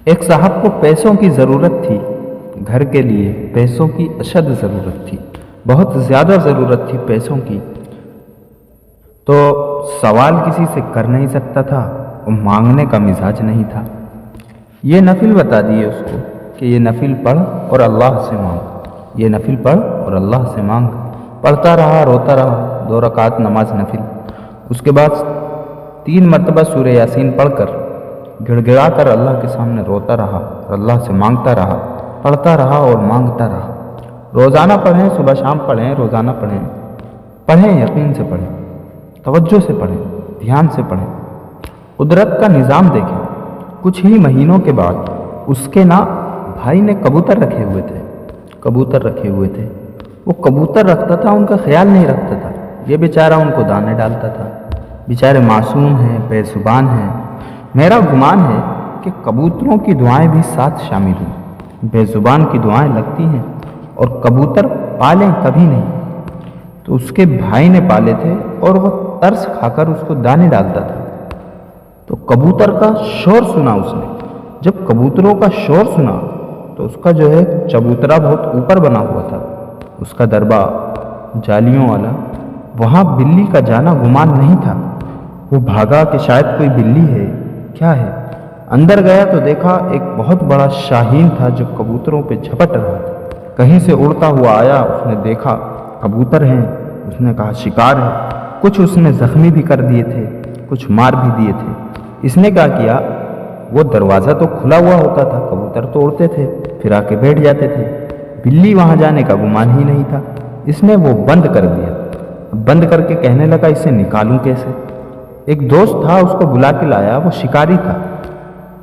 ایک صاحب کو پیسوں کی ضرورت تھی، گھر کے لیے پیسوں کی اشد ضرورت تھی، بہت زیادہ ضرورت تھی پیسوں کی، تو سوال کسی سے کر نہیں سکتا تھا اور مانگنے کا مزاج نہیں تھا۔ یہ نفل بتا دیے اس کو کہ یہ نفل پڑھ اور اللہ سے مانگ، یہ نفل پڑھ اور اللہ سے مانگ۔ پڑھتا رہا، روتا رہا، 2 رکعت نماز نفل، اس کے بعد 3 مرتبہ سورہ یاسین پڑھ کر گڑ گڑا کر اللہ کے سامنے روتا رہا اور اللہ سے مانگتا رہا، پڑھتا رہا اور مانگتا رہا۔ روزانہ پڑھیں، صبح شام پڑھیں، روزانہ پڑھیں، پڑھیں یقین سے پڑھیں، توجہ سے پڑھیں، دھیان سے پڑھیں۔ قدرت کا نظام دیکھیں، کچھ ہی مہینوں کے بعد اس کے نا بھائی نے کبوتر رکھے ہوئے تھے، کبوتر رکھے ہوئے تھے۔ وہ کبوتر رکھتا تھا، ان کا خیال نہیں رکھتا تھا، یہ بیچارہ ان کو دانے ڈالتا تھا۔ بیچارے معصوم ہیں، بے زبان ہیں۔ میرا گمان ہے کہ کبوتروں کی دعائیں بھی ساتھ شامل ہیں۔ بے زبان کی دعائیں لگتی ہیں اور کبوتر پالیں کبھی نہیں۔ تو اس کے بھائی نے پالے تھے اور وہ ترس کھا کر اس کو دانے ڈالتا تھا۔ تو کبوتر کا شور سنا اس نے، جب کبوتروں کا شور سنا تو اس کا جو ہے چبوترا بہت اوپر بنا ہوا تھا، اس کا دربہ جالیوں والا، وہاں بلی کا جانا گمان نہیں تھا۔ وہ بھاگا کہ شاید کوئی بلی ہے، کیا ہے۔ اندر گیا تو دیکھا ایک بہت بڑا شاہین تھا جو کبوتروں پہ جھپٹ رہا تھا۔ کہیں سے اڑتا ہوا آیا، اس نے دیکھا کبوتر ہیں، اس نے کہا شکار ہے۔ کچھ اس نے زخمی بھی کر دیے تھے، کچھ مار بھی دیے تھے۔ اس نے کیا کیا، وہ دروازہ تو کھلا ہوا ہوتا تھا، کبوتر تو اڑتے تھے، پھر آ کے بیٹھ جاتے تھے، بلی وہاں جانے کا گمان ہی نہیں تھا۔ اس نے وہ بند کر دیا، بند کر کے کہنے لگا اسے نکالوں کیسے۔ ایک دوست تھا، اس کو بلا کے لایا، وہ شکاری تھا۔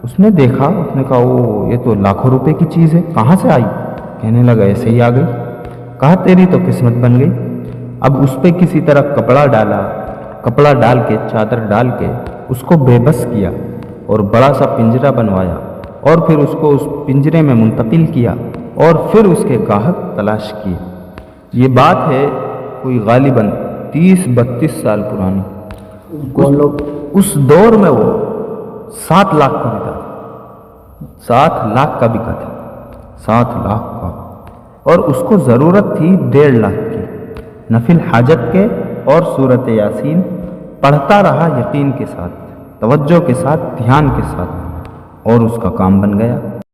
اس نے دیکھا، اس نے کہا او یہ تو لاکھوں روپے کی چیز ہے، کہاں سے آئی؟ کہنے لگا ایسے ہی آ گئی۔ کہا تیری تو قسمت بن گئی۔ اب اس پہ کسی طرح کپڑا ڈالا، کپڑا ڈال کے، چادر ڈال کے اس کو بے بس کیا اور بڑا سا پنجرا بنوایا اور پھر اس کو اس پنجرے میں منتقل کیا اور پھر اس کے گاہک تلاش کیے۔ یہ بات ہے کوئی غالباً 30-32 سال پرانی۔ اس دور میں وہ 7 لاکھ کا بکا تھا، 7 لاکھ کا بکا تھا، 7 لاکھ کا، اور اس کو ضرورت تھی 1.5 لاکھ کی۔ نفل حاجت کے اور سورۃ یاسین پڑھتا رہا یقین کے ساتھ، توجہ کے ساتھ، دھیان کے ساتھ، اور اس کا کام بن گیا۔